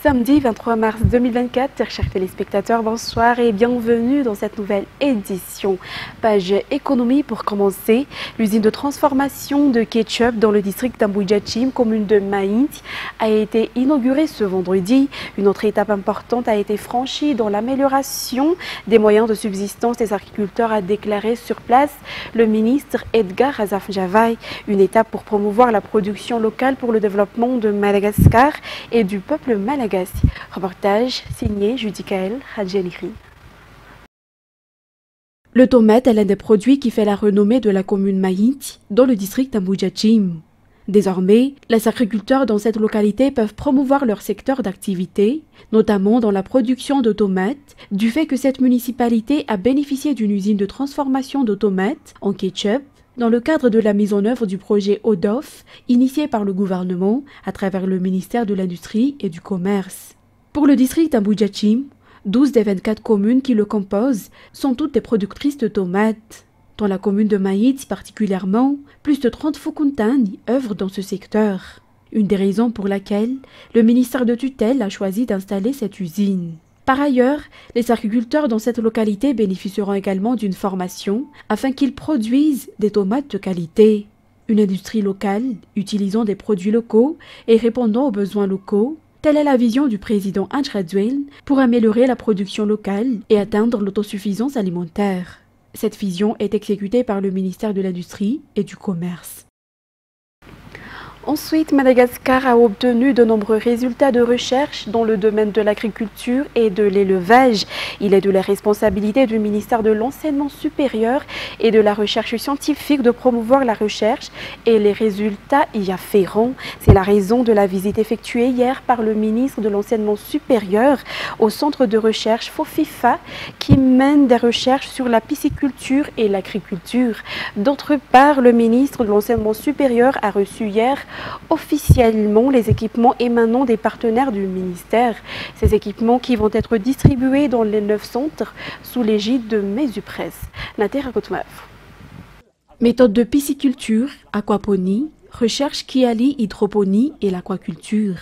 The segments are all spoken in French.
Samedi 23 mars 2024, chers téléspectateurs, bonsoir et bienvenue dans cette nouvelle édition. Page économie pour commencer. L'usine de transformation de ketchup dans le district d'Amboujachim, commune de Maïnti, a été inaugurée ce vendredi. Une autre étape importante a été franchie dans l'amélioration des moyens de subsistance des agriculteurs, a déclaré sur place le ministre Edgar Azaf Javaï. Une étape pour promouvoir la production locale pour le développement de Madagascar et du peuple malagasy. Reportage signé Judicaël Hadjeliri. Le tomate est l'un des produits qui fait la renommée de la commune Maïnti dans le district d'Amboujachim. Désormais, les agriculteurs dans cette localité peuvent promouvoir leur secteur d'activité, notamment dans la production de tomates, du fait que cette municipalité a bénéficié d'une usine de transformation de tomates en ketchup dans le cadre de la mise en œuvre du projet ODOF, initié par le gouvernement à travers le ministère de l'Industrie et du Commerce. Pour le district d'Amboujachim, 12 des 24 communes qui le composent sont toutes des productrices de tomates. Dans la commune de Maït particulièrement, plus de 30 Foukontani œuvrent dans ce secteur. Une des raisons pour laquelle le ministère de tutelle a choisi d'installer cette usine. Par ailleurs, les agriculteurs dans cette localité bénéficieront également d'une formation afin qu'ils produisent des tomates de qualité. Une industrie locale, utilisant des produits locaux et répondant aux besoins locaux, telle est la vision du président Anjradouel pour améliorer la production locale et atteindre l'autosuffisance alimentaire. Cette vision est exécutée par le ministère de l'Industrie et du Commerce. Ensuite, Madagascar a obtenu de nombreux résultats de recherche dans le domaine de l'agriculture et de l'élevage. Il est de la responsabilité du ministère de l'Enseignement supérieur et de la recherche scientifique de promouvoir la recherche et les résultats y afférents. C'est la raison de la visite effectuée hier par le ministre de l'Enseignement supérieur au centre de recherche FOFIFA qui mène des recherches sur la pisciculture et l'agriculture. D'autre part, le ministre de l'Enseignement supérieur a reçu hier officiellement les équipements émanant des partenaires du ministère. Ces équipements qui vont être distribués dans les 9 centres sous l'égide de Mesupress. Natera Kotmav. Méthode de pisciculture, aquaponie, recherche qui allie hydroponie et l'aquaculture.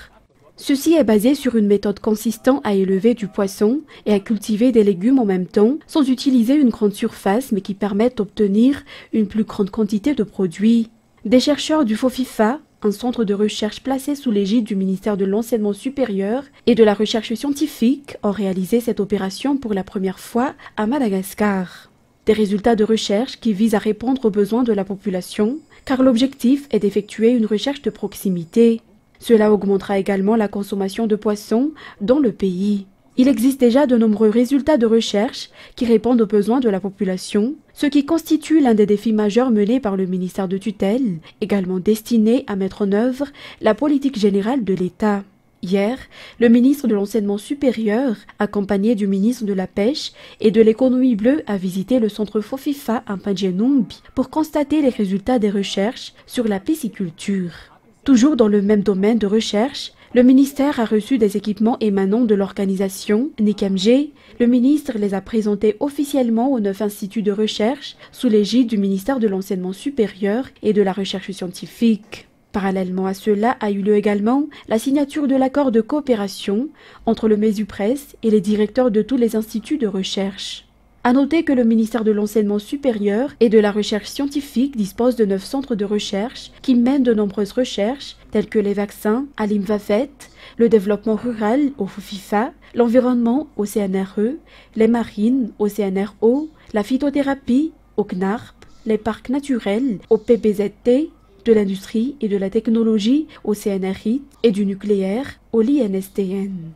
Ceci est basé sur une méthode consistant à élever du poisson et à cultiver des légumes en même temps sans utiliser une grande surface mais qui permet d'obtenir une plus grande quantité de produits. Des chercheurs du FOFIFA, un centre de recherche placé sous l'égide du ministère de l'Enseignement supérieur et de la recherche scientifique, ont réalisé cette opération pour la première fois à Madagascar. Des résultats de recherche qui visent à répondre aux besoins de la population, car l'objectif est d'effectuer une recherche de proximité. Cela augmentera également la consommation de poissons dans le pays. Il existe déjà de nombreux résultats de recherche qui répondent aux besoins de la population, ce qui constitue l'un des défis majeurs menés par le ministère de tutelle, également destiné à mettre en œuvre la politique générale de l'État. Hier, le ministre de l'Enseignement supérieur, accompagné du ministre de la Pêche et de l'Économie bleue, a visité le centre FOFIFA à Mpandjenumbi pour constater les résultats des recherches sur la pisciculture. Toujours dans le même domaine de recherche, le ministère a reçu des équipements émanant de l'organisation NIKMG. Le ministre les a présentés officiellement aux 9 instituts de recherche sous l'égide du ministère de l'Enseignement supérieur et de la recherche scientifique. Parallèlement à cela a eu lieu également la signature de l'accord de coopération entre le Mesupress et les directeurs de tous les instituts de recherche. À noter que le ministère de l'Enseignement supérieur et de la recherche scientifique dispose de 9 centres de recherche qui mènent de nombreuses recherches telles que les vaccins à l'IMVAFET, le développement rural au FOFIFA, l'environnement au CNRE, les marines au CNRO, la phytothérapie au CNARP, les parcs naturels au PBZT, de l'industrie et de la technologie au CNRI et du nucléaire au LINSTN.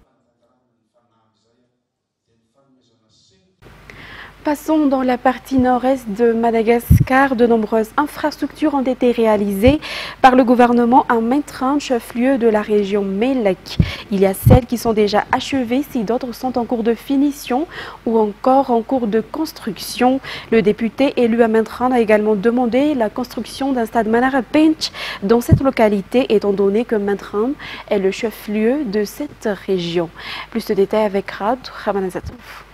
Passons dans la partie nord-est de Madagascar. De nombreuses infrastructures ont été réalisées par le gouvernement à Maintran, chef-lieu de la région Mélec. Il y a celles qui sont déjà achevées, si d'autres sont en cours de finition ou encore en cours de construction. Le député élu à Maintran a également demandé la construction d'un stade Manara Bench dans cette localité, étant donné que Maintran est le chef-lieu de cette région. Plus de détails avec Rad Ramanazatov.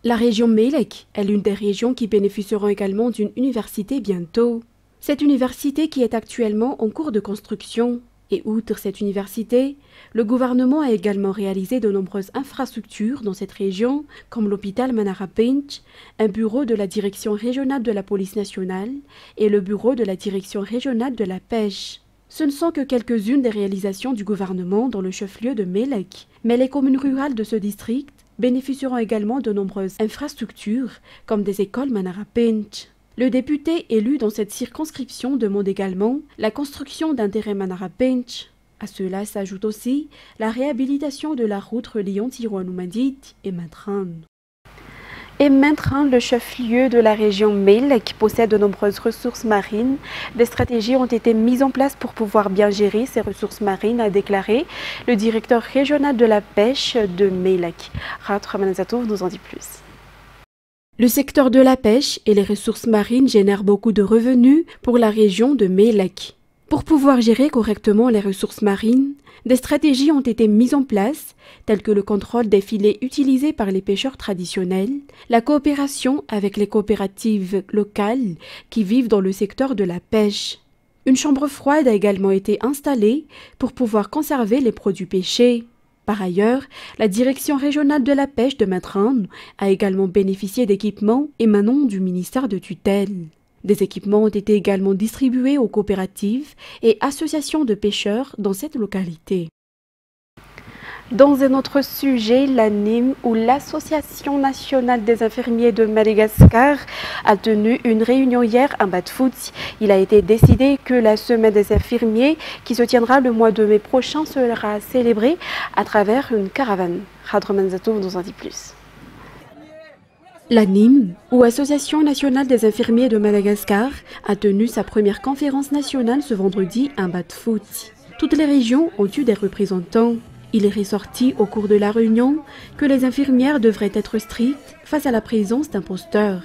La région Mélec est l'une des régions qui bénéficieront également d'une université bientôt. Cette université qui est actuellement en cours de construction. Et outre cette université, le gouvernement a également réalisé de nombreuses infrastructures dans cette région, comme l'hôpital Manara Pinch, un bureau de la direction régionale de la police nationale et le bureau de la direction régionale de la pêche. Ce ne sont que quelques-unes des réalisations du gouvernement dans le chef-lieu de Mélec, mais les communes rurales de ce district bénéficieront également de nombreuses infrastructures, comme des écoles Manara Pinch. Le député élu dans cette circonscription demande également la construction d'un terrain Manara Pinch. À cela s'ajoute aussi la réhabilitation de la route reliant Tirouanoumandit et Maintran. Et Maintran, le chef-lieu de la région Mélec, possède de nombreuses ressources marines. Des stratégies ont été mises en place pour pouvoir bien gérer ces ressources marines, a déclaré le directeur régional de la pêche de Mélec. Raoult Manazatouf nous en dit plus. Le secteur de la pêche et les ressources marines génèrent beaucoup de revenus pour la région de Mélec. Pour pouvoir gérer correctement les ressources marines, des stratégies ont été mises en place, telles que le contrôle des filets utilisés par les pêcheurs traditionnels, la coopération avec les coopératives locales qui vivent dans le secteur de la pêche. Une chambre froide a également été installée pour pouvoir conserver les produits pêchés. Par ailleurs, la direction régionale de la pêche de Maintran a également bénéficié d'équipements émanant du ministère de tutelle. Des équipements ont été également distribués aux coopératives et associations de pêcheurs dans cette localité. Dans un autre sujet, l'ANIM ou l'Association nationale des infirmiers de Madagascar a tenu une réunion hier à Batfout. Il a été décidé que la semaine des infirmiers qui se tiendra le mois de mai prochain sera célébrée à travers une caravane. Raoult Manazatouf nous en dit plus. L'ANIM, ou Association nationale des infirmiers de Madagascar, a tenu sa première conférence nationale ce vendredi à Batfout. Toutes les régions ont eu des représentants. Il est ressorti au cours de la réunion que les infirmières devraient être strictes face à la présence d'imposteurs.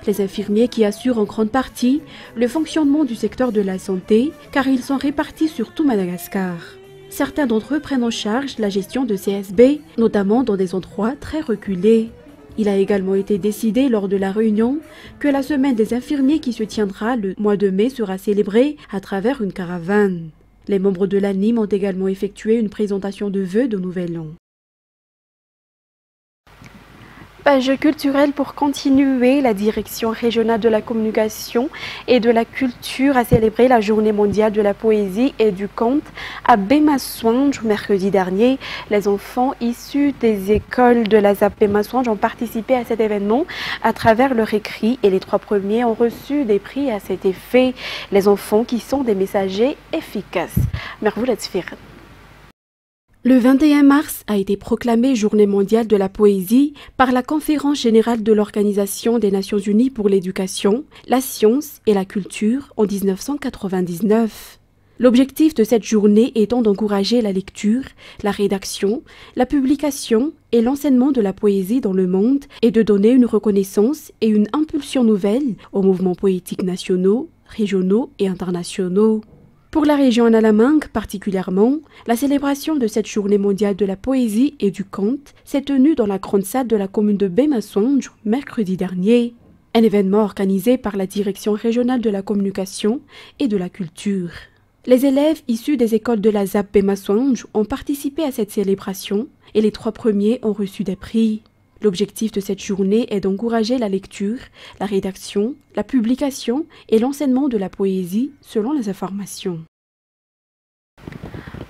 Les infirmiers qui assurent en grande partie le fonctionnement du secteur de la santé, car ils sont répartis sur tout Madagascar. Certains d'entre eux prennent en charge la gestion de CSB, notamment dans des endroits très reculés. Il a également été décidé lors de la réunion que la semaine des infirmiers qui se tiendra le mois de mai sera célébrée à travers une caravane. Les membres de l'ANIM ont également effectué une présentation de vœux de Nouvel An. Page culturelle pour continuer, la direction régionale de la communication et de la culture a célébré la journée mondiale de la poésie et du conte à Bémasouange mercredi dernier. Les enfants issus des écoles de la ZAP Bémasouange ont participé à cet événement à travers leur écrit et les 3 premiers ont reçu des prix à cet effet. Les enfants qui sont des messagers efficaces. Mervou Latsfir. Le 21 mars a été proclamée Journée mondiale de la poésie par la Conférence générale de l'Organisation des Nations Unies pour l'éducation, la science et la culture en 1999. L'objectif de cette journée étant d'encourager la lecture, la rédaction, la publication et l'enseignement de la poésie dans le monde et de donner une reconnaissance et une impulsion nouvelle aux mouvements poétiques nationaux, régionaux et internationaux. Pour la région Analamang particulièrement, la célébration de cette journée mondiale de la poésie et du conte s'est tenue dans la grande salle de la commune de Bémasouange mercredi dernier. Un événement organisé par la direction régionale de la communication et de la culture. Les élèves issus des écoles de la ZAP Bémasouange ont participé à cette célébration et les 3 premiers ont reçu des prix. L'objectif de cette journée est d'encourager la lecture, la rédaction, la publication et l'enseignement de la poésie selon les informations.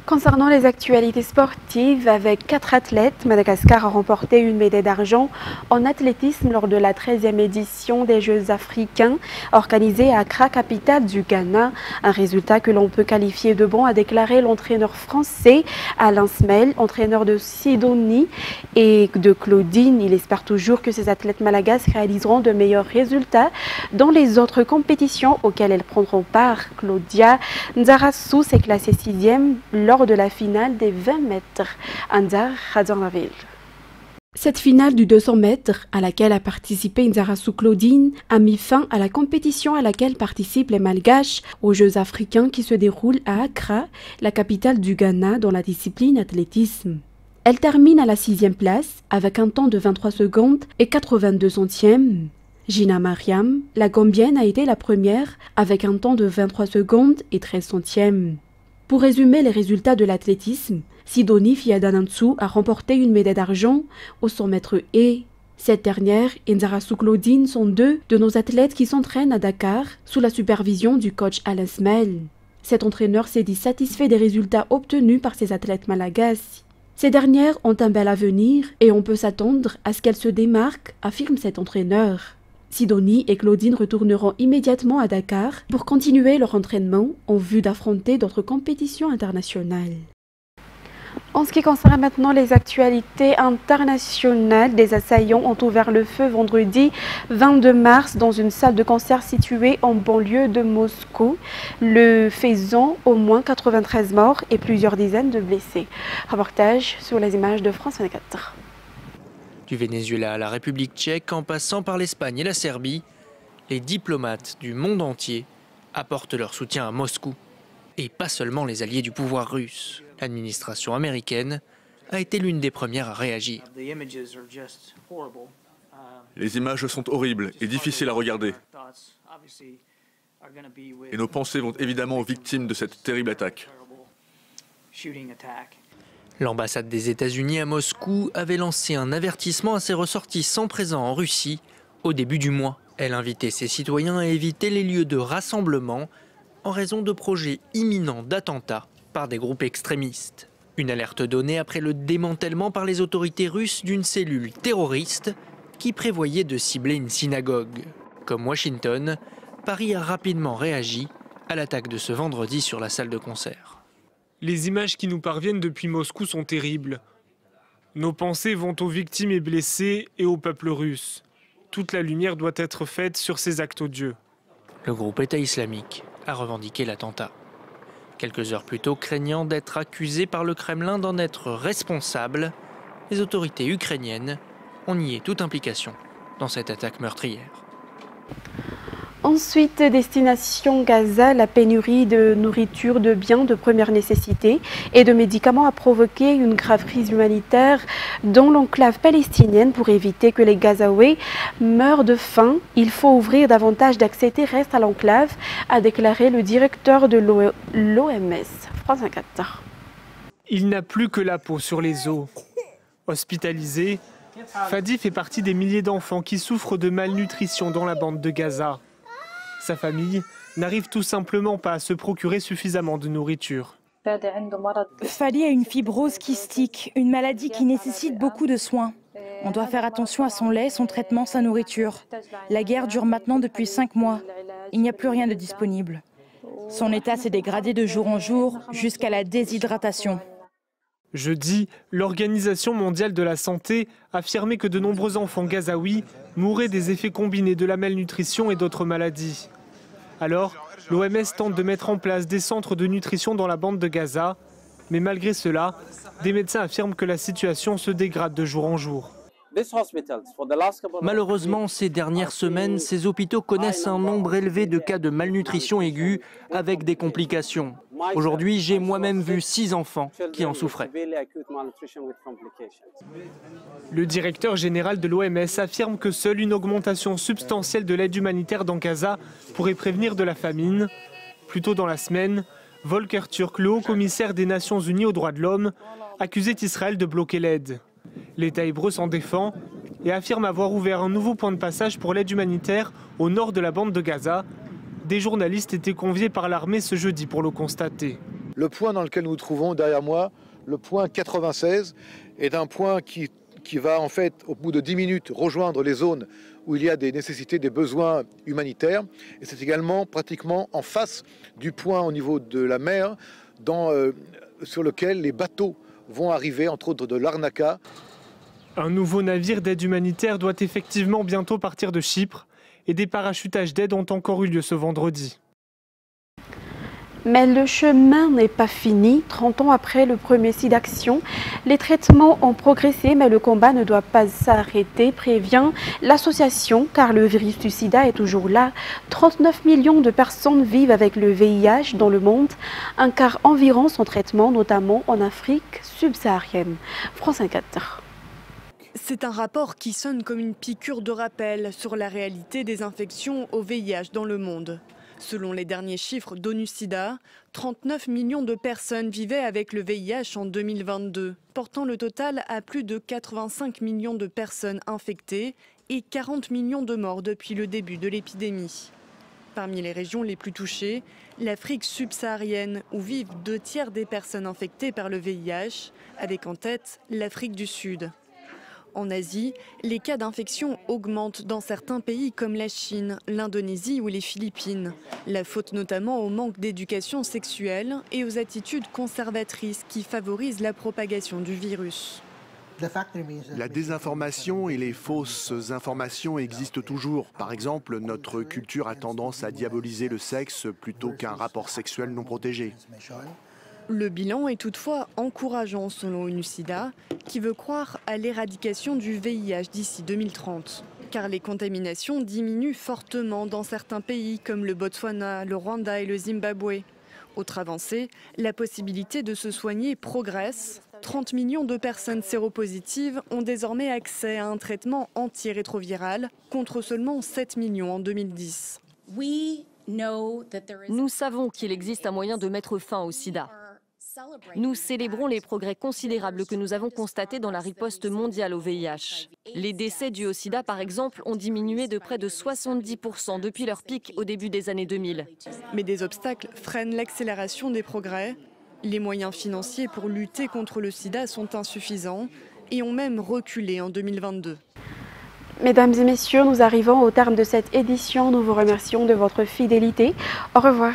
Concernant les actualités sportives, avec 4 athlètes, Madagascar a remporté une médaille d'argent en athlétisme lors de la 13e édition des Jeux africains organisés à Accra, capitale du Ghana. Un résultat que l'on peut qualifier de bon, a déclaré l'entraîneur français Alain Smel, entraîneur de Sidonie et de Claudine. Il espère toujours que ces athlètes malagasy réaliseront de meilleurs résultats dans les autres compétitions auxquelles elles prendront part. Claudia Nzarassou s'est classée 6e lors de la finale des 20 mètres. Anzar Radzanaville. Cette finale du 200 mètres, à laquelle a participé Nzarassou Claudine, a mis fin à la compétition à laquelle participent les Malgaches aux Jeux africains qui se déroulent à Accra, la capitale du Ghana, dans la discipline athlétisme. Elle termine à la 6e place avec un temps de 23 secondes et 82 centièmes. Gina Mariam, la Gambienne, a été la première avec un temps de 23 secondes et 13 centièmes. Pour résumer les résultats de l'athlétisme, Sidonie Fiadanantsou a remporté une médaille d'argent au 100 mètres haies. Cette dernière et Nzarassou Claudine sont deux de nos athlètes qui s'entraînent à Dakar sous la supervision du coach Alain Smel. Cet entraîneur s'est dit satisfait des résultats obtenus par ses athlètes malagasy. Ces dernières ont un bel avenir et on peut s'attendre à ce qu'elles se démarquent, affirme cet entraîneur. Sidonie et Claudine retourneront immédiatement à Dakar pour continuer leur entraînement en vue d'affronter d'autres compétitions internationales. En ce qui concerne maintenant les actualités internationales, des assaillants ont ouvert le feu vendredi 22 mars dans une salle de concert située en banlieue de Moscou, le faisant au moins 93 morts et plusieurs dizaines de blessés. Reportage sur les images de France 24. Du Venezuela à la République tchèque, en passant par l'Espagne et la Serbie, les diplomates du monde entier apportent leur soutien à Moscou. Et pas seulement les alliés du pouvoir russe. L'administration américaine a été l'une des premières à réagir. Les images sont horribles et difficiles à regarder. Et nos pensées vont évidemment aux victimes de cette terrible attaque. L'ambassade des États-Unis à Moscou avait lancé un avertissement à ses ressortissants présents en Russie au début du mois. Elle invitait ses citoyens à éviter les lieux de rassemblement en raison de projets imminents d'attentats par des groupes extrémistes. Une alerte donnée après le démantèlement par les autorités russes d'une cellule terroriste qui prévoyait de cibler une synagogue. Comme Washington, Paris a rapidement réagi à l'attaque de ce vendredi sur la salle de concert. Les images qui nous parviennent depuis Moscou sont terribles. Nos pensées vont aux victimes et blessés et au peuple russe. Toute la lumière doit être faite sur ces actes odieux. Le groupe État islamique a revendiqué l'attentat. Quelques heures plus tôt, craignant d'être accusé par le Kremlin d'en être responsable, les autorités ukrainiennes ont nié toute implication dans cette attaque meurtrière. Ensuite, destination Gaza, la pénurie de nourriture, de biens de première nécessité et de médicaments a provoqué une grave crise humanitaire dans l'enclave palestinienne. Pour éviter que les Gazaouis meurent de faim, il faut ouvrir davantage d'accès terrestre à l'enclave, a déclaré le directeur de l'OMS. France 24. Il n'a plus que la peau sur les os. Hospitalisé, Fadi fait partie des milliers d'enfants qui souffrent de malnutrition dans la bande de Gaza. Sa famille n'arrive tout simplement pas à se procurer suffisamment de nourriture. Fadi a une fibrose kystique, une maladie qui nécessite beaucoup de soins. On doit faire attention à son lait, son traitement, sa nourriture. La guerre dure maintenant depuis 5 mois. Il n'y a plus rien de disponible. Son état s'est dégradé de jour en jour jusqu'à la déshydratation. Jeudi, l'Organisation mondiale de la santé affirmait que de nombreux enfants gazaouis mouraient des effets combinés de la malnutrition et d'autres maladies. Alors, l'OMS tente de mettre en place des centres de nutrition dans la bande de Gaza, mais malgré cela, des médecins affirment que la situation se dégrade de jour en jour. Malheureusement, ces dernières semaines, ces hôpitaux connaissent un nombre élevé de cas de malnutrition aiguë avec des complications. Aujourd'hui, j'ai moi-même vu 6 enfants qui en souffraient. Le directeur général de l'OMS affirme que seule une augmentation substantielle de l'aide humanitaire dans Gaza pourrait prévenir de la famine. Plus tôt dans la semaine, Volker Türk, le haut-commissaire des Nations Unies aux droits de l'homme, accusait Israël de bloquer l'aide. L'État hébreu s'en défend et affirme avoir ouvert un nouveau point de passage pour l'aide humanitaire au nord de la bande de Gaza. Des journalistes étaient conviés par l'armée ce jeudi pour le constater. Le point dans lequel nous nous trouvons derrière moi, le point 96, est un point qui va en fait, au bout de 10 minutes, rejoindre les zones où il y a des nécessités, des besoins humanitaires. Et c'est également pratiquement en face du point au niveau de la mer sur lequel les bateaux vont arriver, entre autres de Larnaca. Un nouveau navire d'aide humanitaire doit effectivement bientôt partir de Chypre et des parachutages d'aide ont encore eu lieu ce vendredi. Mais le chemin n'est pas fini. 30 ans après le premier site d'action, les traitements ont progressé, mais le combat ne doit pas s'arrêter, prévient l'association, car le virus du sida est toujours là. 39 millions de personnes vivent avec le VIH dans le monde, un quart environ sans traitement, notamment en Afrique subsaharienne. France 24. C'est un rapport qui sonne comme une piqûre de rappel sur la réalité des infections au VIH dans le monde. Selon les derniers chiffres d'ONU-SIDA, 39 millions de personnes vivaient avec le VIH en 2022, portant le total à plus de 85 millions de personnes infectées et 40 millions de morts depuis le début de l'épidémie. Parmi les régions les plus touchées, l'Afrique subsaharienne, où vivent 2/3 des personnes infectées par le VIH, avec en tête l'Afrique du Sud. En Asie, les cas d'infection augmentent dans certains pays comme la Chine, l'Indonésie ou les Philippines. La faute notamment au manque d'éducation sexuelle et aux attitudes conservatrices qui favorisent la propagation du virus. La désinformation et les fausses informations existent toujours. Par exemple, notre culture a tendance à diaboliser le sexe plutôt qu'un rapport sexuel non protégé. Le bilan est toutefois encourageant selon ONU-SIDA, qui veut croire à l'éradication du VIH d'ici 2030. Car les contaminations diminuent fortement dans certains pays comme le Botswana, le Rwanda et le Zimbabwe. Autre avancée, la possibilité de se soigner progresse. 30 millions de personnes séropositives ont désormais accès à un traitement antirétroviral contre seulement 7 millions en 2010. Nous savons qu'il existe un moyen de mettre fin au sida. Nous célébrons les progrès considérables que nous avons constatés dans la riposte mondiale au VIH. Les décès dus au sida, par exemple, ont diminué de près de 70% depuis leur pic au début des années 2000. Mais des obstacles freinent l'accélération des progrès. Les moyens financiers pour lutter contre le sida sont insuffisants et ont même reculé en 2022. Mesdames et messieurs, nous arrivons au terme de cette édition. Nous vous remercions de votre fidélité. Au revoir.